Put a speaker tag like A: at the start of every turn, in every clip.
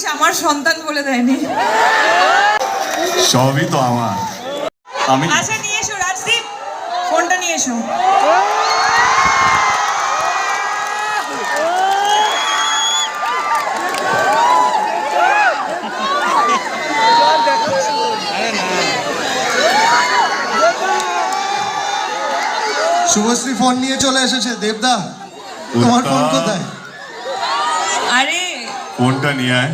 A: ভাগ্যিস আমার সন্তান বলে দেয়নি।
B: সবই তো আমার। আমি
A: আচ্ছা নিয়ে এসো রাজদীপ, ফোনটা নিয়ে এসো।
C: শুভশ্রী ফোন নিয়ে চলে এসেছে। দেবদা, তোমার ফোন কোথায়?
A: আরে
B: ফোনটা নিয়ে আয়।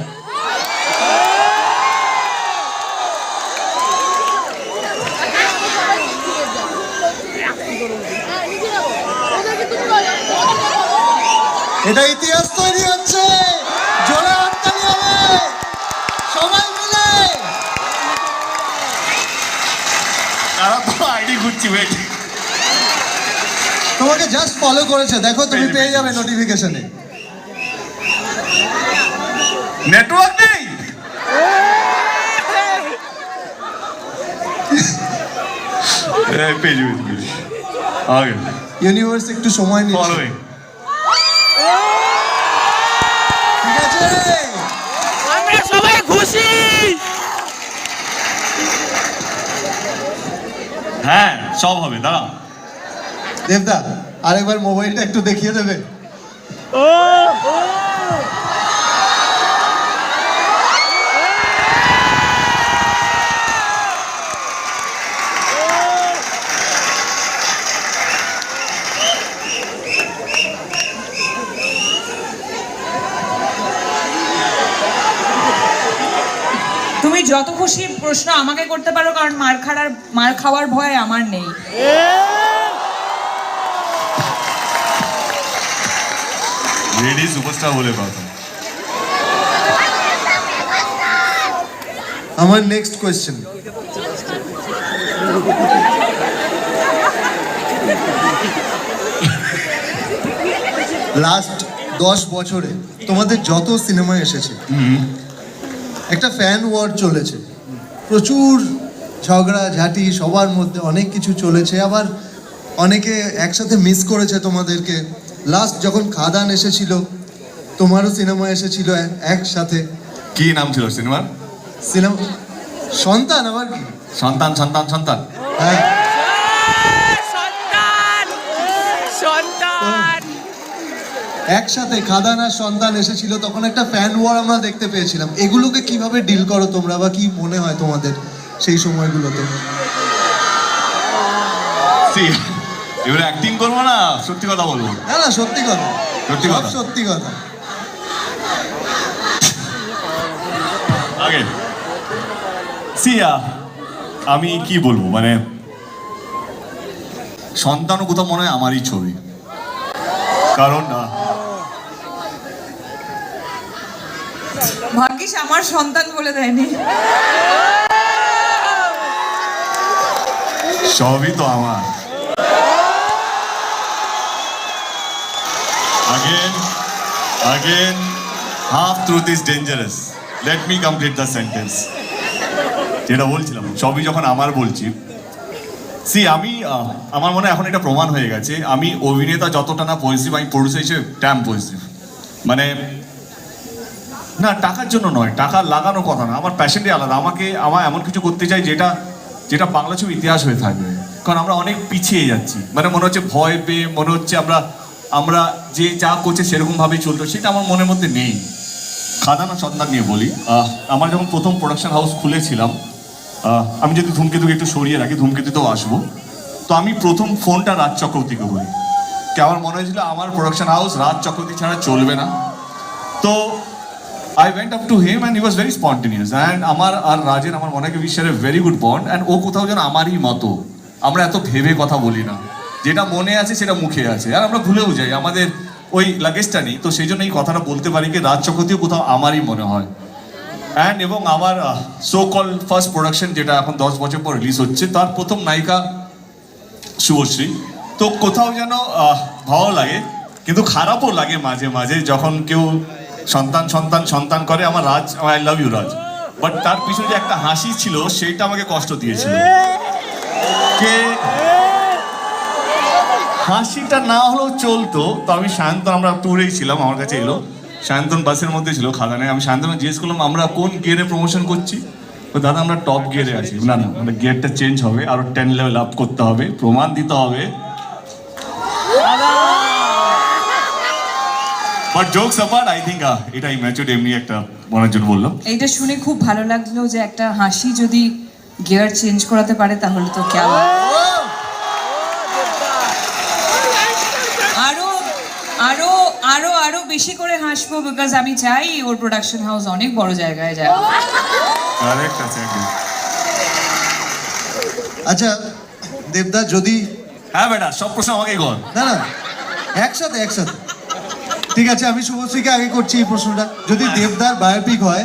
C: এটা ইতিহাস তৈরি হচ্ছে, জোরে হাততালি হবে সবাই মিলে।
B: তারা তো আইডি ঘুরছি, ওয়েট।
C: তোমাকে জাস্ট ফলো করেছে, দেখো তুমি পেয়ে যাবে নোটিফিকেশনে।
B: নেটওয়ার্ক নেই। পেজ আগে
C: ইউনিভার্স একটু সময় নিচ্ছে।
B: ফলোইং।
C: ঠিক আছে,
D: আমরা সবাই খুশি।
B: হ্যাঁ সব হবে, দাঁড়া।
C: দেবদা আরেকবার মোবাইলটা একটু দেখিয়ে দেবে?
A: তুমি যত খুশি প্রশ্ন আমাকে করতে পারো, কারণ মার খাওয়ার ভয় আমার নেই।
B: রেডি সুপারস্টার বলে কথা।
C: আমার নেক্সট কোয়েশ্চেন, লাস্ট 10 বছরে তোমাদের যত সিনেমা এসেছে একটা ফ্যান ওয়ার চলেছে, প্রচুর ঝগড়া ঝাঁটি সবার মধ্যে, অনেক কিছু চলেছে। আবার অনেকে একসাথে মিস করেছে তোমাদেরকে। লাস্ট যখন খাদান এসেছিল, তোমারও সিনেমা এসেছিল একসাথে।
B: কি নাম ছিল সিনেমার?
C: সিনেমা সন্তান, আবার কি
B: সন্তান সন্তান সন্তান।
C: হ্যাঁ,
D: সন্তান সন্তান
C: একসাথে খাদান আর সন্তান এসেছিল, তখন একটা ফ্যান ওয়ার আমরা দেখতে পেয়েছিলাম। এগুলোকে কিভাবে ডিল করো তোমরা, বা কি মনে হয় তোমাদের সেই সময়গুলোতে?
B: এবারে অ্যাক্টিং করবো না, সত্যি কথা বলবো?
C: না না, সত্যি কথা,
B: সত্যি
C: সব
B: কথা।
C: সত্যি কথা।
B: আগে সিয়া, আমি কি বলবো, মানে সন্তানও কোথাও মনে হয় আমারই ছবি, কারণ
A: ভাগ্যিস আমার সন্তান বলে দেয়নি।
B: সবই তো আমার। Again, half truth is dangerous. Let me complete the sentence. যেটা বলছিলাম, সবই যখন আমার বলছি, আমি আমার মনে হয় এখন এটা প্রমাণ হয়ে গেছে, আমি অভিনেতা যতটা না পজিটিভ, আমি প্রডিউসার হিসেবে ড্যাম পজিটিভ। মানে না, টাকার জন্য নয়, টাকা লাগানোর কথা না, আমার প্যাশনটাই আলাদা। আমার এমন কিছু করতে চাই যেটা বাংলা ছবি ইতিহাস হয়ে থাকবে। কারণ আমরা অনেক পিছিয়ে যাচ্ছি, মানে মনে হচ্ছে ভয় পেয়ে, মনে হচ্ছে আমরা যে যা করছে সেরকমভাবেই চলতো, সেটা আমার মনের মধ্যে নেই। খাদান আর সন্তান নিয়ে বলি, আমার যখন প্রথম প্রোডাকশন হাউস খুলেছিলাম, আমি যদি ধূমকেতুকে একটু সরিয়ে রাখি, ধূমকেতুতেও আসবো, তো আমি প্রথম ফোনটা রাজ চক্রবর্তীকে বলি, কি আমার মনে হয়েছিল আমার প্রোডাকশন হাউস রাজ চক্রবর্তী ছাড়া চলবে না। তো I went up to him and he was very spontaneous, and আমার আর রাজের আমার মনে হয় we share a very good bond, and ও কোথাও যেন আমারই মতো। আমরা এত ভেবে কথা বলি না, যেটা মনে আছে সেটা মুখে আছে, আর আমরা ভুলেও যাই, আমাদের ওই লাগেজটা নেই। তো সেই জন্য এই কথাটা বলতে পারি কি রাজ চক্রবর্তীও কোথাও আমারই মনে হয়। অ্যান্ড এবং আমার সো কল ফার্স্ট প্রোডাকশন, যেটা এখন 10 বছর পর রিলিজ হচ্ছে, তার প্রথম নায়িকা শুভশ্রী। তো কোথাও যেন ভালো লাগে, কিন্তু খারাপও লাগে মাঝে মাঝে যখন কেউ সন্তান সন্তান সন্তান করে। আমার Raj, I love you Raj, but তার পিছনে যে একটা হাসি ছিল সেইটা আমাকে কষ্ট দিয়েছিল। কে হাসিটা না হলেও চলতো। তো আমি শান্ত, আমরা ট্যুরেই ছিলাম, আমার কাছে এলো, সায়ন্তন বাসের মধ্যে ছিল খাদানে, আমি সায়ন্তনকে জিজ্ঞেস করলাম আমরা কোন গিয়ারে প্রমোশন করছি, তো দাদা আমরা টপ গিয়ারে আছি। না না, মানে গিয়ারটা চেঞ্জ হবে, আরো 10 লেভেল আপ করতে হবে, প্রমাণ দিতে হবে। But jokes apart, I think এটা ইম্যাচুরড এমনি একটা মনের জন্য বললাম।
A: এইটা শুনে খুব ভালো লাগলো যে একটা হাসি যদি গিয়ার চেঞ্জ করাতে পারে তাহলে তো কেমন। আরো আরো আরো আরো বেশি করে হাসবো, বিকজ আমি চাই ওর প্রোডাকশন হাউস অনেক বড় জায়গায় যায়।
B: কারেক্ট আছে একদম।
C: আচ্ছা দেবদা, যদি
B: হ্যাঁ বেটা, সব প্রশ্ন আমাকেই কর।
C: না না একসাথে একসাথে ঠিক আছে, আমি শুভশ্রীকে আগে করছি এই প্রশ্নটা। যদি দেবদার বায়োপিক হয়